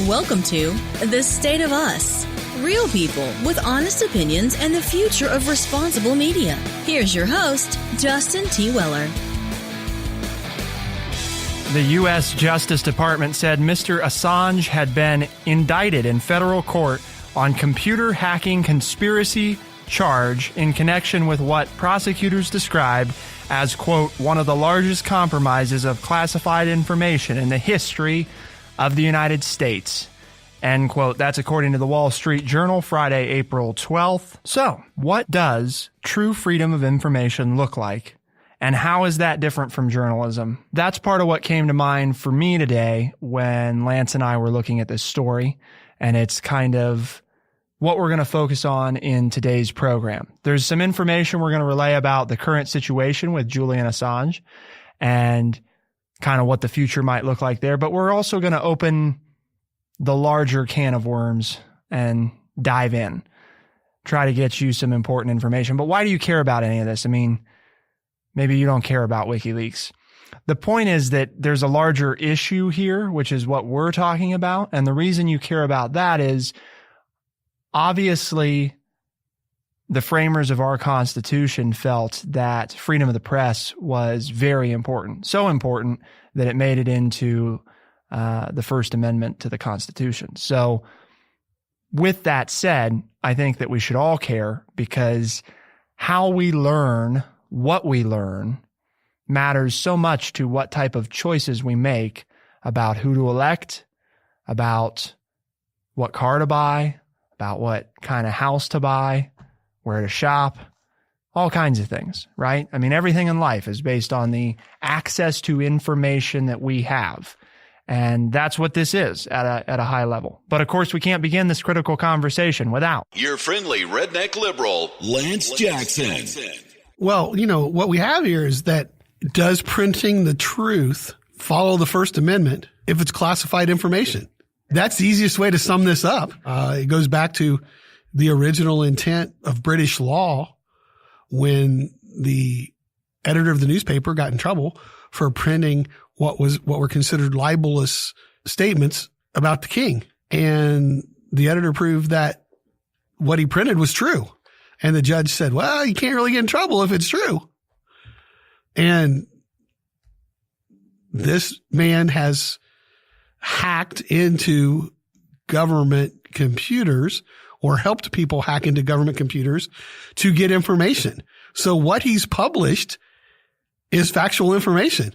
Welcome to The State of Us. Real people with honest opinions and the future of responsible media. Here's your host, Justin T. Weller. The U.S. Justice Department said Mr. Assange had been indicted in federal court on computer hacking conspiracy charge in connection with what prosecutors described as, quote, one of the largest compromises of classified information in the history of the United States, end quote. That's according to the Wall Street Journal, Friday, April 12th. So, what does true freedom of information look like? And how is that different from journalism? That's part of what came to mind for me today when Lance and I were looking at this story. And it's kind of what we're going to focus on in today's program. There's some information we're going to relay about the current situation with Julian Assange and kind of what the future might look like there. But we're also going to open the larger can of worms and dive in, try to get you some important information. But why do you care about any of this? I mean, maybe you don't care about WikiLeaks. The point is that there's a larger issue here, which is what we're talking about. And the reason you care about that is obviously the framers of our Constitution felt that freedom of the press was very important, so important that it made it into the First Amendment to the Constitution. So with that said, I think that we should all care because how we learn, what we learn, matters so much to what type of choices we make about who to elect, about what car to buy, about what kind of house to buy, where to shop, all kinds of things, right? I mean, everything in life is based on the access to information that we have. And that's what this is at a high level. But of course, we can't begin this critical conversation without your friendly redneck liberal, Lance Jackson. Well, you know, what we have here is that does printing the truth follow the First Amendment if it's classified information? That's the easiest way to sum this up. It goes back to the original intent of British law when the editor of the newspaper got in trouble for printing what were considered libelous statements about the king. And the editor proved that what he printed was true. And the judge said, well, you can't really get in trouble if it's true. And this man has hacked into government computers or helped people hack into government computers to get information. So what he's published is factual information.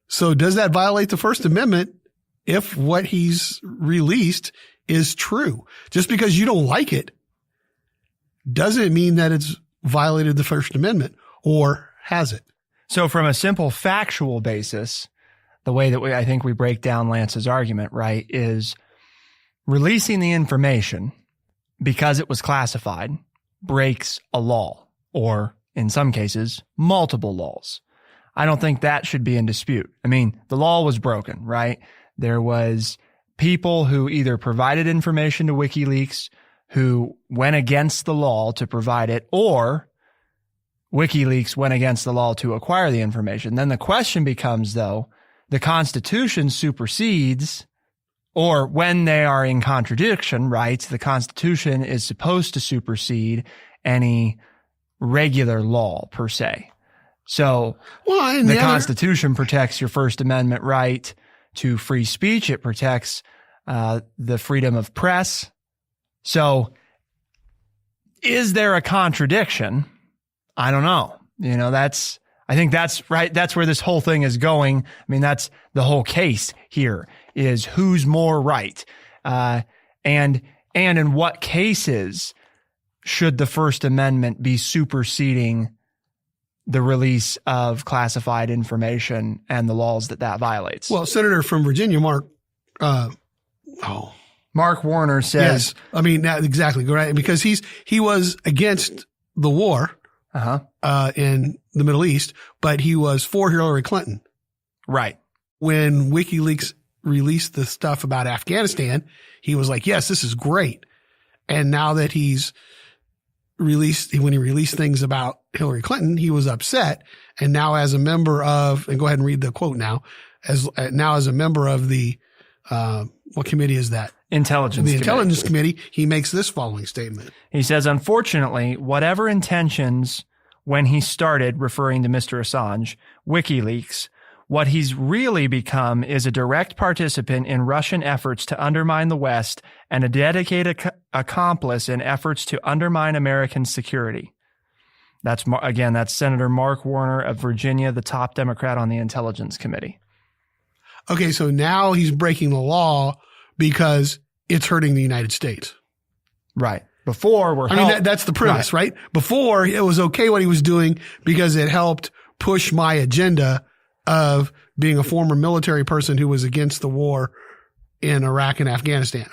So does that violate the First Amendment if what he's released is true? Just because you don't like it doesn't mean that it's violated the First Amendment, or has it? So from a simple factual basis, the way that I think we break down Lance's argument, right, is releasing the information because it was classified breaks a law, or in some cases, multiple laws. I don't think that should be in dispute. I mean, the law was broken, right? There was people who either provided information to WikiLeaks who went against the law to provide it, or WikiLeaks went against the law to acquire the information. Then the question becomes, though, the Constitution supersedes, or when they are in contradiction, right, the Constitution is supposed to supersede any regular law per se. So the Constitution protects your First Amendment right to free speech. It protects the freedom of press. So is there a contradiction? I don't know. You know, I think that's right. That's where this whole thing is going. I mean, that's the whole case here is who's more right. And in what cases should the First Amendment be superseding the release of classified information and the laws that violates? Well, Senator from Virginia, Mark Warner says, yes, I mean, exactly, right? Because he was against the war in the Middle East, but he was for Hillary Clinton. Right. When WikiLeaks released the stuff about Afghanistan, he was like, yes, this is great. And now that he's released, when he released things about Hillary Clinton, he was upset. And now as a member of, and go ahead and read the quote now, as a member of the What committee is that? Intelligence The Committee. Intelligence Committee. He makes this following statement. He says, unfortunately, whatever intentions when he started, referring to Mr. Assange, WikiLeaks, what he's really become is a direct participant in Russian efforts to undermine the West and a dedicated accomplice in efforts to undermine American security. That's Senator Mark Warner of Virginia, the top Democrat on the Intelligence Committee. Okay, so now he's breaking the law because it's hurting the United States. Right. Before that's the premise, right? Before it was okay what he was doing because it helped push my agenda of being a former military person who was against the war in Iraq and Afghanistan.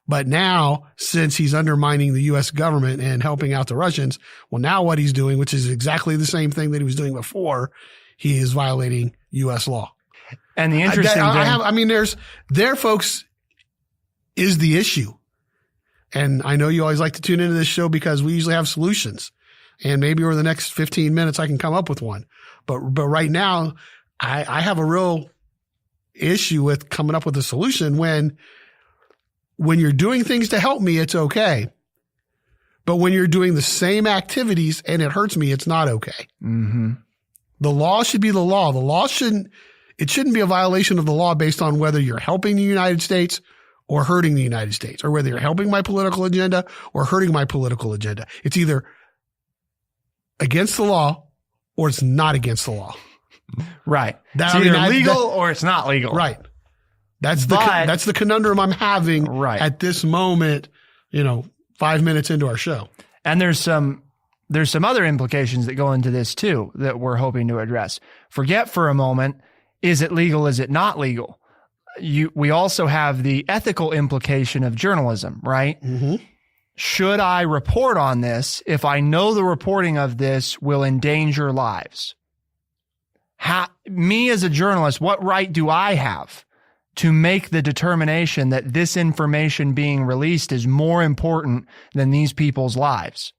But now, since he's undermining the U.S. government and helping out the Russians, well, now what he's doing, which is exactly the same thing that he was doing before, he is violating U.S. law. And the interesting thing, there, folks, is the issue. And I know you always like to tune into this show because we usually have solutions. And maybe over the next 15 minutes, I can come up with one. But right now, I have a real issue with coming up with a solution when you're doing things to help me, it's okay. But when you're doing the same activities and it hurts me, it's not okay. Mm-hmm. The law should be the law. The law shouldn't be a violation of the law based on whether you're helping the United States or hurting the United States, or whether you're helping my political agenda or hurting my political agenda. It's either against the law or it's not against the law. Right. It's either legal or it's not legal. Right. That's the conundrum I'm having at this moment, 5 minutes into our show. And there's some other implications that go into this too that we're hoping to address. Forget for a moment, is it legal? Is it not legal? We also have the ethical implication of journalism, right? Mm-hmm. Should I report on this if I know the reporting of this will endanger lives? Me as a journalist, what right do I have to make the determination that this information being released is more important than these people's lives?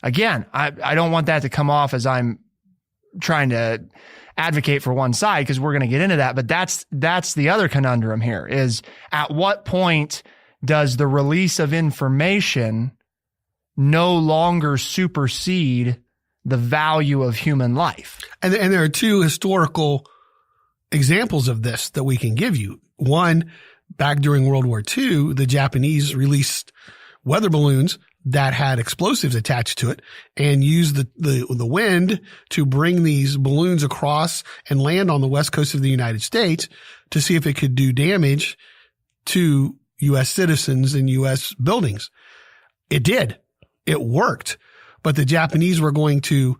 Again, I don't want that to come off as I'm trying to advocate for one side, because we're going to get into that. But that's the other conundrum here is, at what point does the release of information no longer supersede the value of human life? And there are two historical examples of this that we can give you. One, back during World War II, the Japanese released weather balloons that had explosives attached to it and used the wind to bring these balloons across and land on the west coast of the United States to see if it could do damage to U.S. citizens and U.S. buildings. It did. It worked. But the Japanese were going to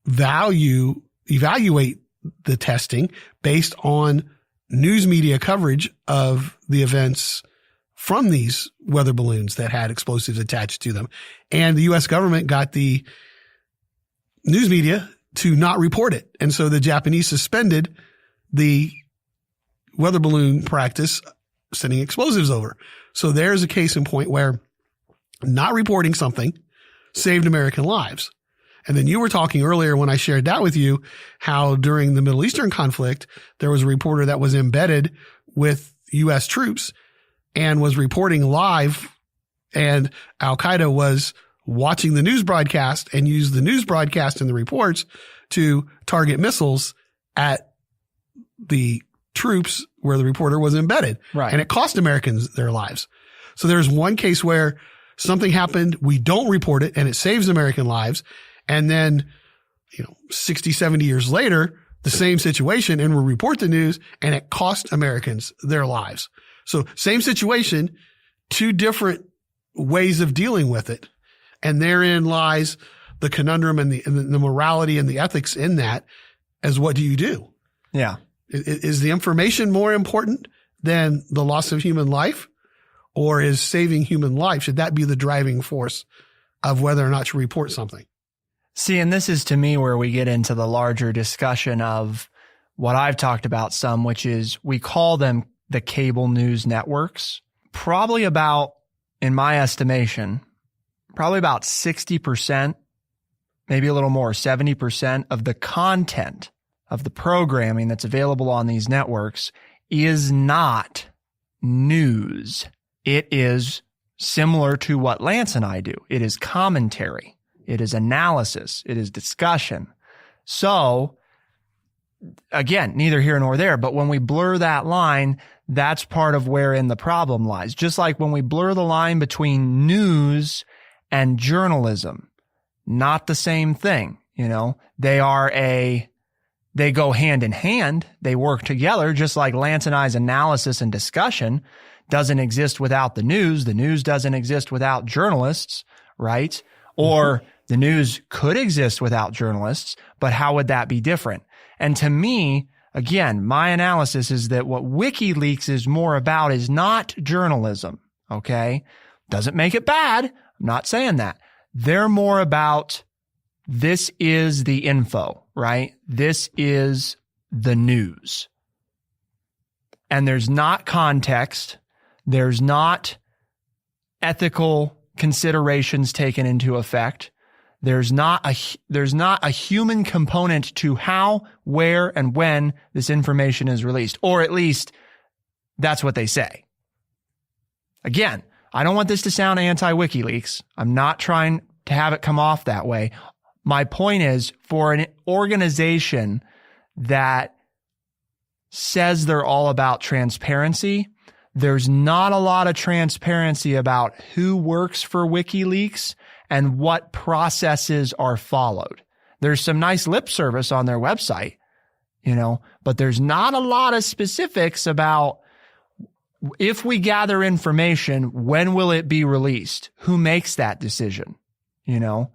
evaluate the testing based on news media coverage of the events from these weather balloons that had explosives attached to them. And the U.S. government got the news media to not report it. And so the Japanese suspended the weather balloon practice, sending explosives over. So there's a case in point where not reporting something saved American lives. And then you were talking earlier when I shared that with you, how during the Middle Eastern conflict, there was a reporter that was embedded with U.S. troops and was reporting live, and Al-Qaeda was watching the news broadcast and used the news broadcast and the reports to target missiles at the troops where the reporter was embedded. Right. And it cost Americans their lives. So there's one case where something happened, we don't report it, and it saves American lives. And then, 60, 70 years later, the same situation, and we report the news and it cost Americans their lives. So same situation, two different ways of dealing with it. And therein lies the conundrum and the morality and the ethics in that, as what do you do? Yeah. Is the information more important than the loss of human life, or is saving human life? Should that be the driving force of whether or not to report something? See, and this is to me where we get into the larger discussion of what I've talked about some, which is we call them the cable news networks. Probably about, in my estimation, probably about 60%, maybe a little more, 70% of the content of the programming that's available on these networks is not news. It is similar to what Lance and I do. It is commentary. It is analysis. It is discussion. So, again, neither here nor there, but when we blur that line, that's part of wherein the problem lies. Just like when we blur the line between news and journalism, not the same thing. You know, they go hand in hand. They work together, just like Lance and I's analysis and discussion doesn't exist without the news. The news doesn't exist without journalists, right? Or the news could exist without journalists, but how would that be different? And to me, again, my analysis is that what WikiLeaks is more about is not journalism, okay? Doesn't make it bad. I'm not saying that. They're more about this is the info, right? This is the news. And there's not context. There's not ethical considerations taken into effect. There's not a human component to how, where, and when this information is released, or at least that's what they say. Again, I don't want this to sound anti-WikiLeaks. I'm not trying to have it come off that way. My point is, for an organization that says they're all about transparency, there's not a lot of transparency about who works for WikiLeaks and what processes are followed. There's some nice lip service on their website, you know, but there's not a lot of specifics about if we gather information, when will it be released? Who makes that decision, you know?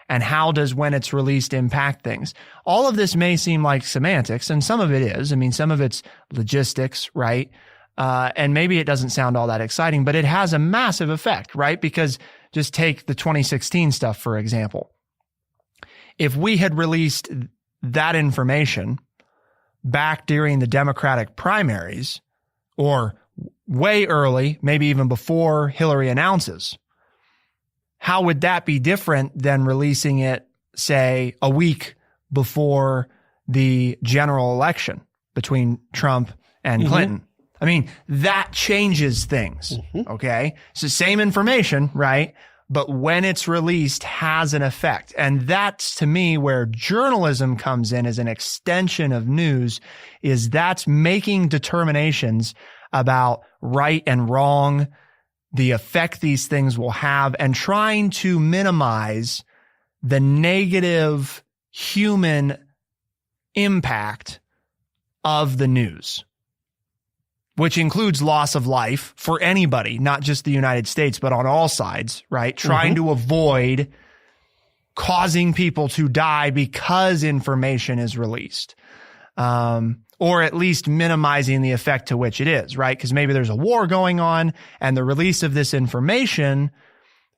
And how does when it's released impact things? All of this may seem like semantics, and some of it is. I mean, some of it's logistics, right? And maybe it doesn't sound all that exciting, but it has a massive effect, right? Because just take the 2016 stuff, for example. If we had released that information back during the Democratic primaries, or way early, maybe even before Hillary announces, how would that be different than releasing it, say, a week before the general election between Trump and Clinton? I mean, that changes things, okay? So same information, right? But when it's released has an effect. And that's, to me, where journalism comes in as an extension of news, is that's making determinations about right and wrong, the effect these things will have, and trying to minimize the negative human impact of the news, which includes loss of life for anybody, not just the United States, but on all sides, right? Trying to avoid causing people to die because information is released. Or at least minimizing the effect to which it is, right? Because maybe there's a war going on and the release of this information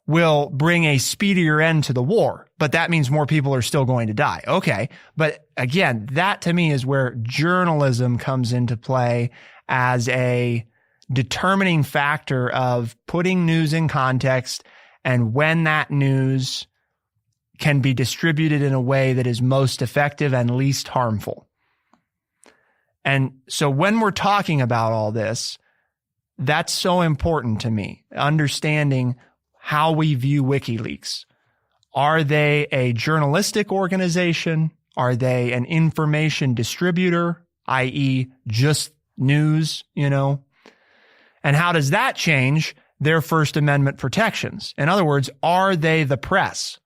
will bring a speedier end to the war, but that means more people are still going to die. Okay. But again, that to me is where journalism comes into play as a determining factor of putting news in context and when that news can be distributed in a way that is most effective and least harmful. And so when we're talking about all this, that's so important to me, understanding how we view WikiLeaks. Are they a journalistic organization? Are they an information distributor, i.e. just news, you know? And how does that change their First Amendment protections? In other words, are they the press?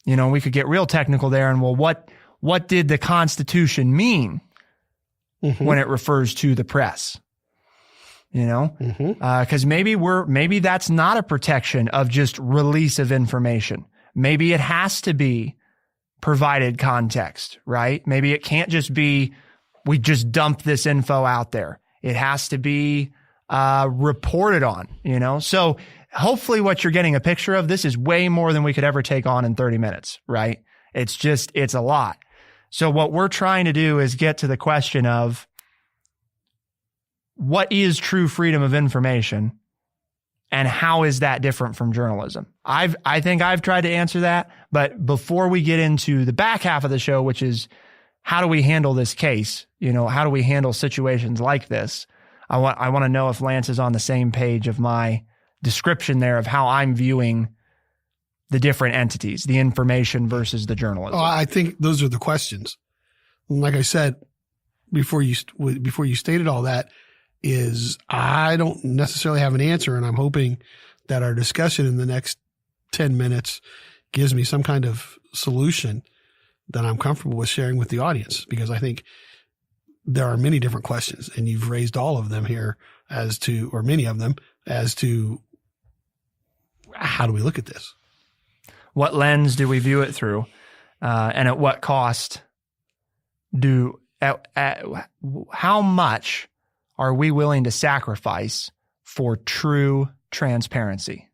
You know, we could get real technical there and, well, what did the Constitution mean when it refers to the press? You know, because maybe that's not a protection of just release of information. Maybe it has to be provided context, right? Maybe it can't just be, we just dump this info out there. It has to be reported on, you know? So hopefully what you're getting a picture of, this is way more than we could ever take on in 30 minutes, right? It's a lot. So what we're trying to do is get to the question of what is true freedom of information and how is that different from journalism? I think I've tried to answer that, but before we get into the back half of the show, which is how do we handle this case? How do we handle situations like this? I want to know if Lance is on the same page of my description there of how I'm viewing the different entities, the information versus the journalism. Oh, I think those are the questions. Like I said, before you stated all that, is I don't necessarily have an answer, and I'm hoping that our discussion in the next 10 minutes gives me some kind of solution that I'm comfortable with sharing with the audience, because I think there are many different questions, and you've raised all of them here or many of them, as to how do we look at this? What lens do we view it through? And at what cost how much are we willing to sacrifice for true transparency?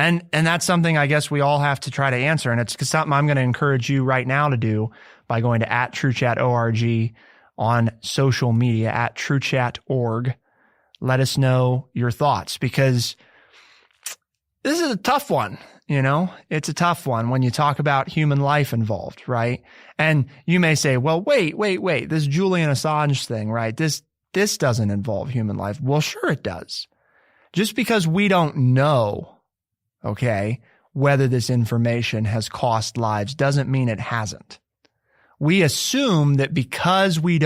And that's something I guess we all have to try to answer. And it's something I'm going to encourage you right now to do by going to @TrueChat.org on social media, @TrueChat.org. Let us know your thoughts, because this is a tough one. It's a tough one when you talk about human life involved, right? And you may say, well, wait, this Julian Assange thing, right? This doesn't involve human life. Well, sure it does. Just because we don't know, okay, whether this information has cost lives doesn't mean it hasn't. We assume that because we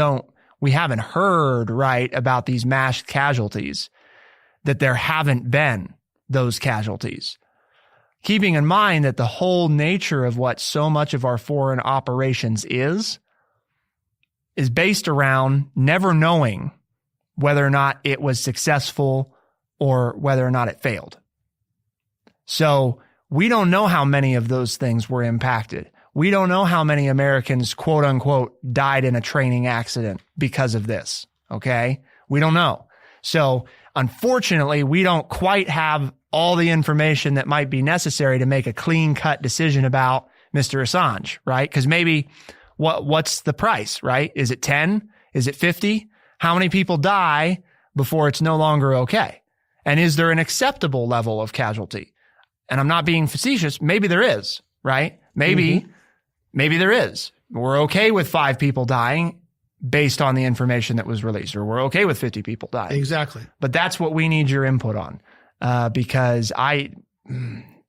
haven't heard, right, about these mass casualties, that there haven't been those casualties. Keeping in mind that the whole nature of what so much of our foreign operations is based around never knowing whether or not it was successful or whether or not it failed. So we don't know how many of those things were impacted. We don't know how many Americans, quote unquote, died in a training accident because of this. Okay. We don't know. So unfortunately, we don't quite have all the information that might be necessary to make a clean cut decision about Mr. Assange, right? Because maybe what's the price, right? Is it 10? Is it 50? How many people die before it's no longer okay? And is there an acceptable level of casualty? And I'm not being facetious. Maybe there is, right? Maybe there is. We're okay with 5 people dying based on the information that was released, or we're okay with 50 people dying. Exactly. But that's what we need your input on. Because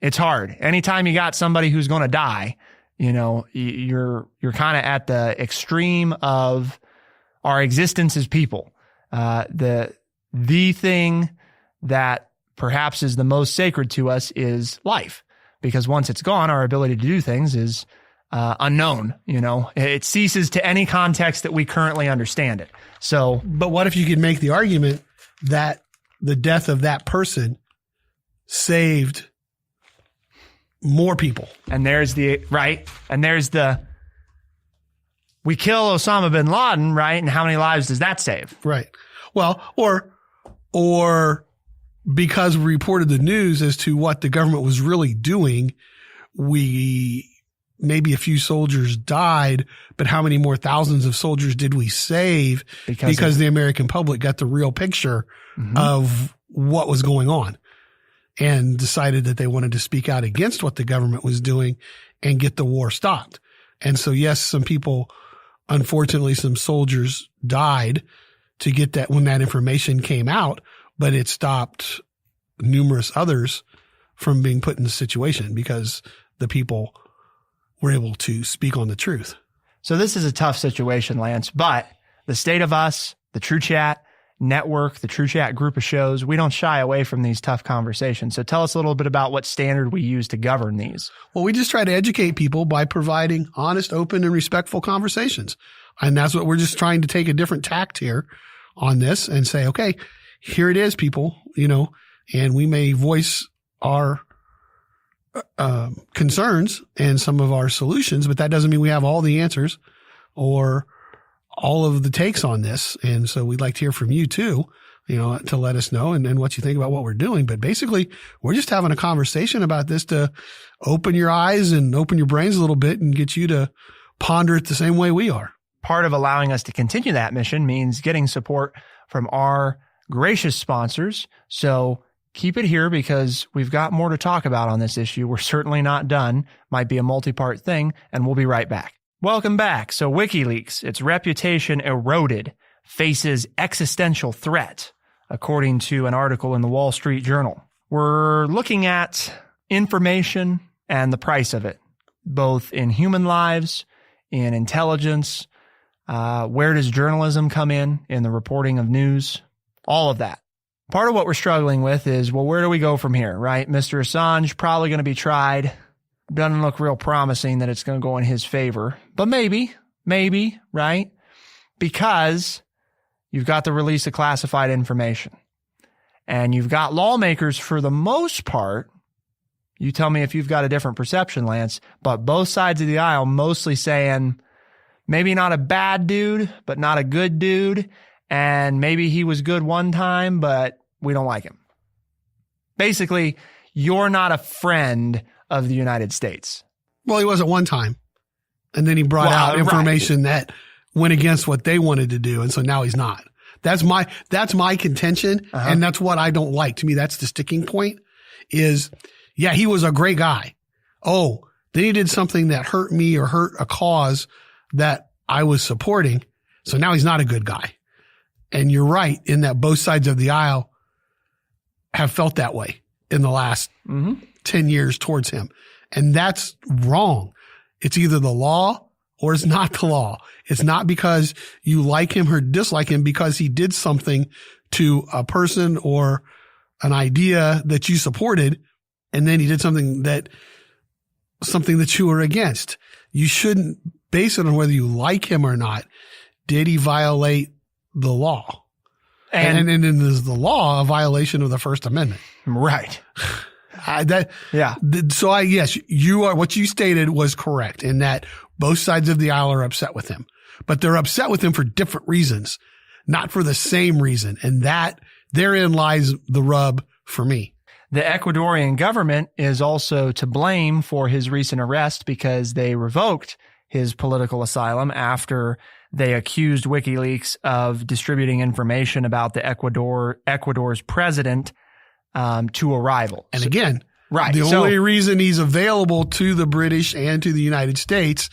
it's hard. Anytime you got somebody who's going to die, you're kind of at the extreme of our existence as people. The thing that perhaps is the most sacred to us is life, because once it's gone, our ability to do things is unknown. It ceases to any context that we currently understand it. So, but what if you could make the argument that the death of that person saved more people? And there's we kill Osama bin Laden, right? And how many lives does that save? Right. Well, or because we reported the news as to what the government was really doing, maybe a few soldiers died, but how many more thousands of soldiers did we save because the American public got the real picture of what was going on and decided that they wanted to speak out against what the government was doing and get the war stopped. And so, yes, some people, unfortunately, some soldiers died to get that when that information came out, but it stopped numerous others from being put in the situation because the people were able to speak on the truth. So this is a tough situation, Lance, but the State of Us, the TrueChat network, the TrueChat group of shows, we don't shy away from these tough conversations. So tell us a little bit about what standard we use to govern these. Well, we just try to educate people by providing honest, open, and respectful conversations. And that's what we're just trying to take a different tact here on this and say, okay, here it is, people, and we may voice our concerns and some of our solutions, but that doesn't mean we have all the answers or all of the takes on this. And so we'd like to hear from you too, to let us know and what you think about what we're doing. But basically, we're just having a conversation about this to open your eyes and open your brains a little bit and get you to ponder it the same way we are. Part of allowing us to continue that mission means getting support from our gracious sponsors. So keep it here because we've got more to talk about on this issue. We're certainly not done. Might be a multi-part thing, and we'll be right back. Welcome back. So WikiLeaks, its reputation eroded, faces existential threat, according to an article in the Wall Street Journal. We're looking at information and the price of it, both in human lives, in intelligence. Where does journalism come in the reporting of news? All of that. Part of what we're struggling with is, well, where do we go from here, right? Mr. Assange probably going to be tried. Doesn't look real promising that it's going to go in his favor, but maybe, right? Because you've got the release of classified information and you've got lawmakers for the most part. You tell me if you've got a different perception, Lance, but both sides of the aisle mostly saying maybe not a bad dude, but not a good dude. And maybe he was good one time, but we don't like him. Basically, you're not a friend of the United States. Well, he was at one time. And then he brought out information that went against what they wanted to do. And so now he's not. That's my contention. And that's what I don't like. To me, that's the sticking point is, yeah, he was a great guy. Oh, then he did something that hurt me or hurt a cause that I was supporting. So now he's not a good guy. And you're right in that both sides of the aisle have felt that way in the last 10 years towards him. And that's wrong. It's either the law or it's not the law. It's not because you like him or dislike him because he did something to a person or an idea that you supported. And then he did something that you were against. You shouldn't base it on whether you like him or not. Did he violate the law? And then is the law a violation of the First Amendment? Right. Yes, you are, what you stated was correct in that both sides of the aisle are upset with him, but they're upset with him for different reasons, not for the same reason. And that therein lies the rub for me. The Ecuadorian government is also to blame for his recent arrest because they revoked his political asylum after they accused WikiLeaks of distributing information about the Ecuador's president to a rival. And again, the only reason he's available to the British and to the United States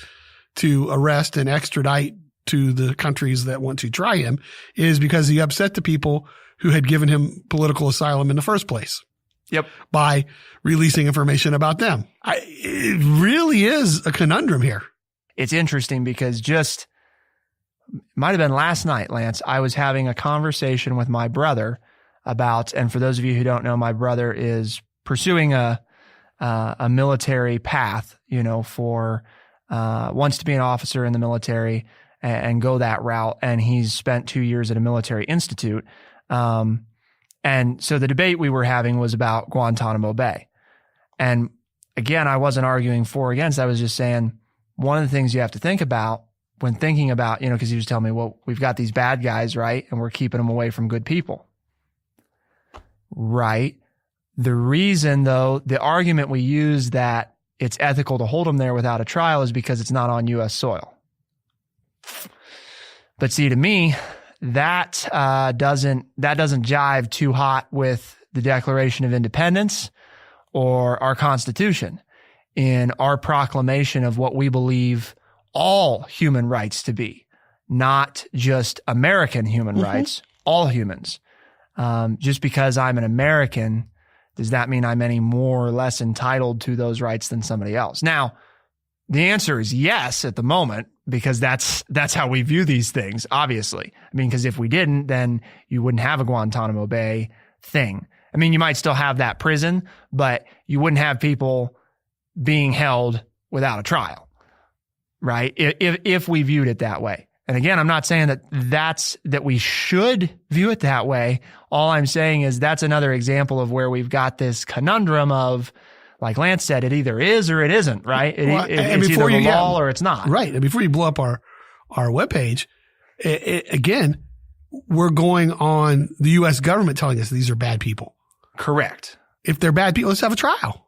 to arrest and extradite to the countries that want to try him is because he upset the people who had given him political asylum in the first place. Yep. By releasing information about them. It really is a conundrum here. It's interesting because it might have been last night, Lance, I was having a conversation with my brother about, and for those of you who don't know, my brother is pursuing a military path, wants to be an officer in the military and go that route. And he's spent 2 years at a military institute. And so the debate we were having was about Guantanamo Bay. And again, I wasn't arguing for or against. I was just saying one of the things you have to think about when thinking about, because he was telling me, well, we've got these bad guys, right? And we're keeping them away from good people. Right. The reason, though, the argument we use that it's ethical to hold them there without a trial is because it's not on U.S. soil. But see, to me, that doesn't jive too hot with the Declaration of Independence or our Constitution in our proclamation of what we believe all human rights to be, not just American human rights, all humans. Just because I'm an American, does that mean I'm any more or less entitled to those rights than somebody else? Now, the answer is yes at the moment, because that's how we view these things, obviously. I mean, because if we didn't, then you wouldn't have a Guantanamo Bay thing. I mean, you might still have that prison, but you wouldn't have people being held without a trial, right? If we viewed it that way. And again, I'm not saying that we should view it that way. All I'm saying is that's another example of where we've got this conundrum of, like Lance said, it either is or it isn't, right? It's either the law or it's not. Right. And before you blow up our webpage, again, we're going on the U.S. government telling us these are bad people. Correct. If they're bad people, let's have a trial.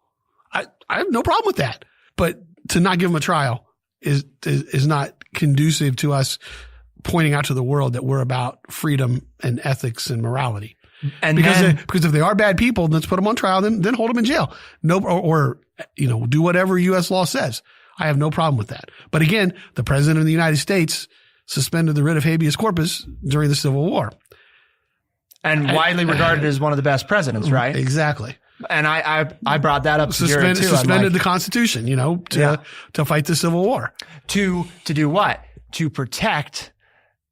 I have no problem with that. But to not give them a trial is not conducive to us pointing out to the world that we're about freedom and ethics and morality. And because if they are bad people, let's put them on trial, then hold them in jail. No, or do whatever U.S. law says. I have no problem with that. But again, the president of the United States suspended the writ of habeas corpus during the Civil War. And widely regarded as one of the best presidents, right? Exactly. And I brought that up here too. Suspended the Constitution, to fight the Civil War. To do what? To protect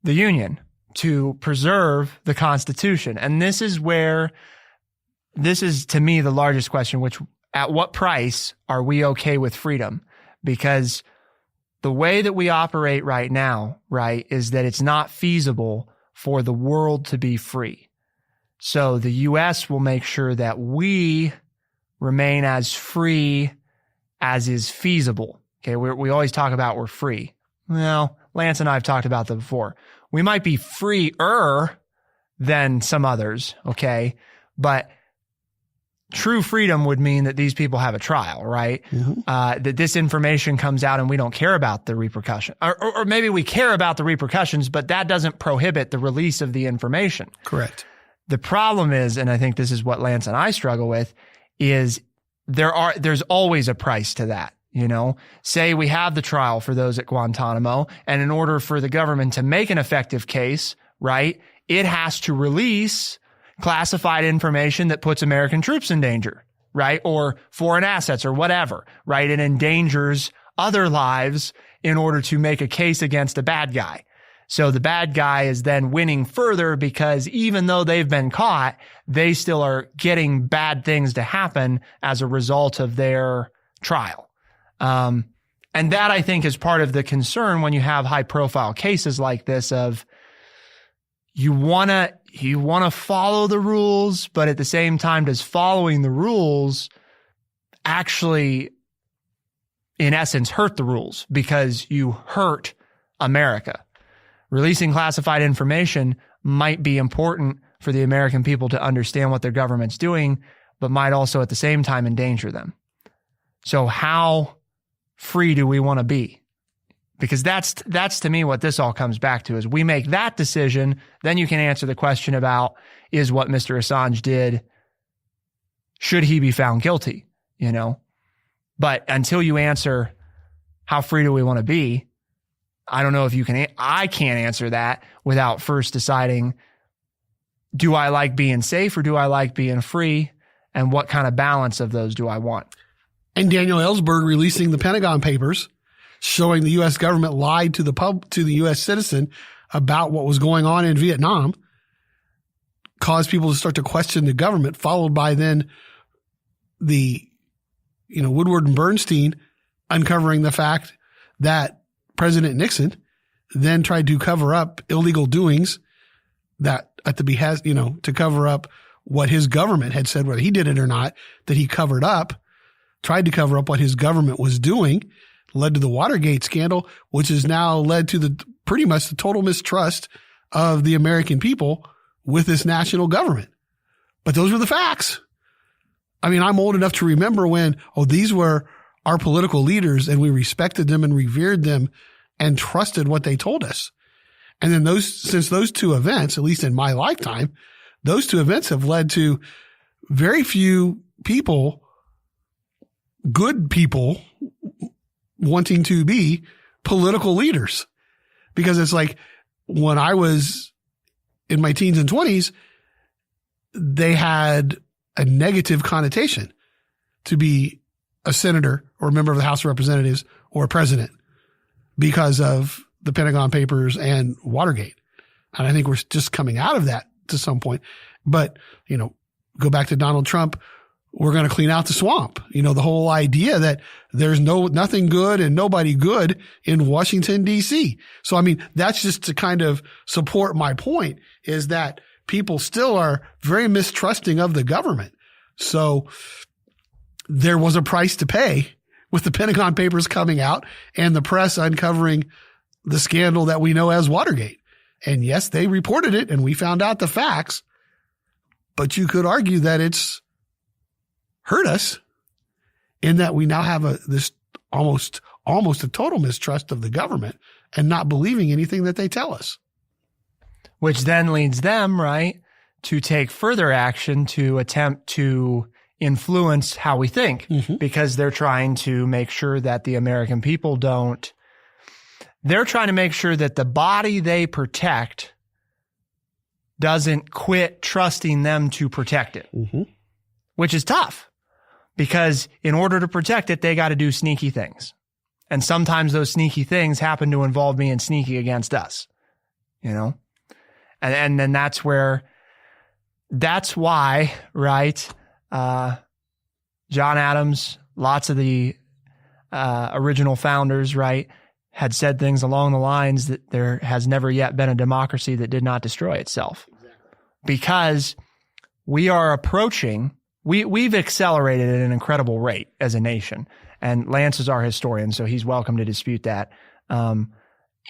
the Union, to preserve the Constitution. And this is to me the largest question, which at what price are we okay with freedom? Because the way that we operate right now, right, is that it's not feasible for the world to be free. So the U.S. will make sure that we remain as free as is feasible. Okay, we always talk about we're free. Well, Lance and I have talked about that before. We might be freer than some others, okay? But true freedom would mean that these people have a trial, right? Mm-hmm. That this information comes out and we don't care about the repercussion. Or maybe we care about the repercussions, but that doesn't prohibit the release of the information. Correct. The problem is, and I think this is what Lance and I struggle with, is there's always a price to that. Say we have the trial for those at Guantanamo, and in order for the government to make an effective case, right, it has to release classified information that puts American troops in danger, right? Or foreign assets or whatever, right? It endangers other lives in order to make a case against a bad guy. So the bad guy is then winning further because even though they've been caught, they still are getting bad things to happen as a result of their trial. And that I think is part of the concern when you have high profile cases like this of you want to follow the rules, but at the same time, does following the rules actually, in essence, hurt the rules because you hurt America? Releasing classified information might be important for the American people to understand what their government's doing, but might also at the same time endanger them. So how free do we want to be? Because that's to me what this all comes back to is we make that decision, then you can answer the question about is what Mr. Assange did, should he be found guilty, But until you answer how free do we want to be, I don't know if you can, I can't answer that without first deciding, do I like being safe or do I like being free? And what kind of balance of those do I want? And Daniel Ellsberg releasing the Pentagon Papers showing the U.S. government lied to the U.S. citizen about what was going on in Vietnam caused people to start to question the government, followed by then the, Woodward and Bernstein uncovering the fact that President Nixon then tried to cover up illegal doings that at the behest, to cover up what his government had said, whether he did it or not, that he covered up, tried to cover up what his government was doing, led to the Watergate scandal, which has now led to pretty much the total mistrust of the American people with this national government. But those were the facts. I mean, I'm old enough to remember when, these were our political leaders and we respected them and revered them and trusted what they told us. And then since those two events, at least in my lifetime, those two events have led to very few people, good people, wanting to be political leaders. Because it's like when I was in my teens and 20s, they had a negative connotation to be a senator or a member of the House of Representatives or a president because of the Pentagon Papers and Watergate. And I think we're just coming out of that to some point. But, go back to Donald Trump, we're going to clean out the swamp. The whole idea that there's nothing good and nobody good in Washington, D.C. So, I mean, that's just to kind of support my point is that people still are very mistrusting of the government. So there was a price to pay with the Pentagon Papers coming out and the press uncovering the scandal that we know as Watergate. And yes, they reported it and we found out the facts, but you could argue that it's hurt us in that we now have this almost a total mistrust of the government and not believing anything that they tell us. Which then leads them, right, to take further action to attempt to influence how we think because they're trying to make sure that the American people they're trying to make sure that the body they protect doesn't quit trusting them to protect it, which is tough because in order to protect it, they got to do sneaky things. And sometimes those sneaky things happen to involve being sneaky against us, you know? And then that's why, right? John Adams, lots of the original founders, right, had said things along the lines that there has never yet been a democracy that did not destroy itself. Exactly. Because we are approaching, we've accelerated at an incredible rate as a nation. And Lance is our historian, so he's welcome to dispute that.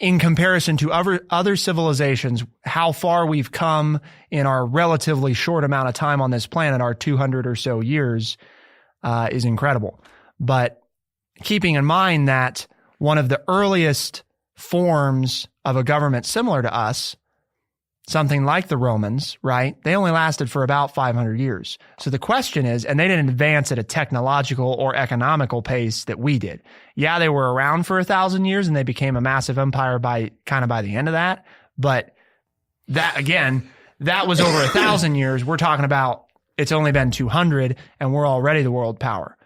In comparison to other civilizations, how far we've come in our relatively short amount of time on this planet, our 200 or so years, is incredible. But keeping in mind that one of the earliest forms of a government similar to us, something like the Romans, right? They only lasted for about 500 years. So the question is, and they didn't advance at a technological or economical pace that we did. Yeah, they were around for 1,000 years and they became a massive empire by the end of that. But that, again, that was over 1,000 years. We're talking about it's only been 200 and we're already the world power.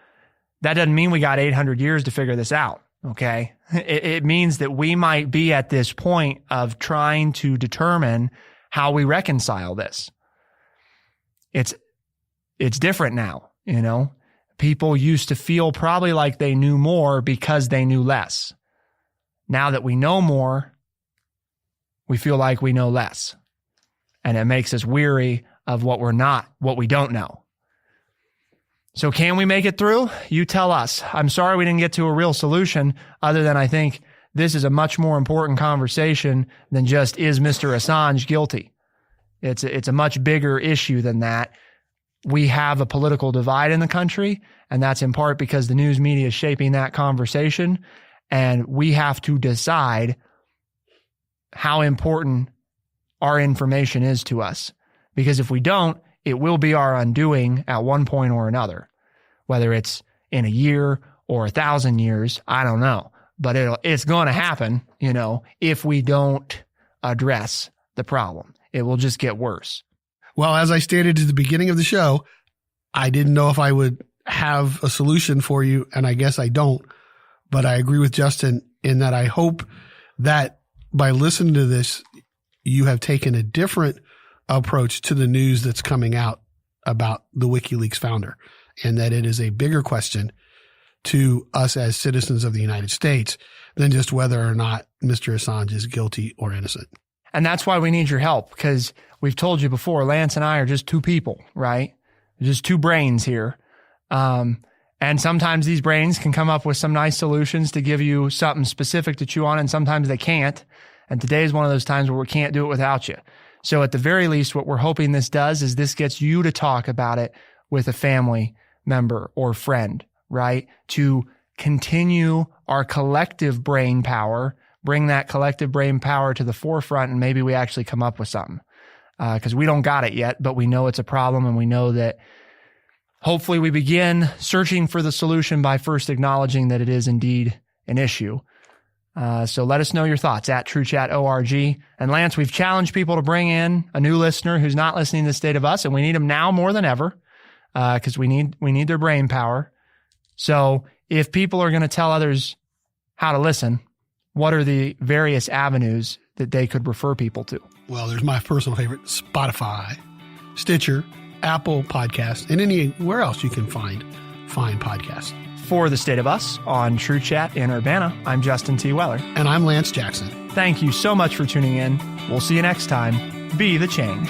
That doesn't mean we got 800 years to figure this out. Okay. It means that we might be at this point of trying to determine how we reconcile this. It's different now, you know. People used to feel probably like they knew more because they knew less. Now that we know more, we feel like we know less. And it makes us weary of what we don't know. So can we make it through? You tell us. I'm sorry we didn't get to a real solution other than I think this is a much more important conversation than just is Mr. Assange guilty. It's a much bigger issue than that. We have a political divide in the country, and that's in part because the news media is shaping that conversation, and we have to decide how important our information is to us. Because if we don't, it will be our undoing at one point or another, whether it's in a year or 1,000 years, I don't know. But it's going to happen, you know, if we don't address the problem. It will just get worse. Well, as I stated at the beginning of the show, I didn't know if I would have a solution for you, and I guess I don't. But I agree with Justin in that I hope that by listening to this, you have taken a different approach to the news that's coming out about the WikiLeaks founder, and that it is a bigger question to us as citizens of the United States than just whether or not Mr. Assange is guilty or innocent. And that's why we need your help, because we've told you before, Lance and I are just two people, right? Just two brains here. And sometimes these brains can come up with some nice solutions to give you something specific to chew on, and sometimes they can't. And today is one of those times where we can't do it without you. So at the very least, what we're hoping this does is this gets you to talk about it with a family member or friend, right? To continue our collective brain power, bring that collective brain power to the forefront, and maybe we actually come up with something. Because we don't got it yet, but we know it's a problem, and we know that hopefully we begin searching for the solution by first acknowledging that it is indeed an issue. So let us know your thoughts at TrueChat.org. And Lance, we've challenged people to bring in a new listener who's not listening to the State of Us, and we need them now more than ever, because we need their brain power. So if people are going to tell others how to listen, what are the various avenues that they could refer people to? Well, there's my personal favorite, Spotify, Stitcher, Apple Podcasts, and anywhere else you can find fine podcasts. For the State of Us on TrueChat in Urbana, I'm Justin T. Weller. And I'm Lance Jackson. Thank you so much for tuning in. We'll see you next time. Be the change.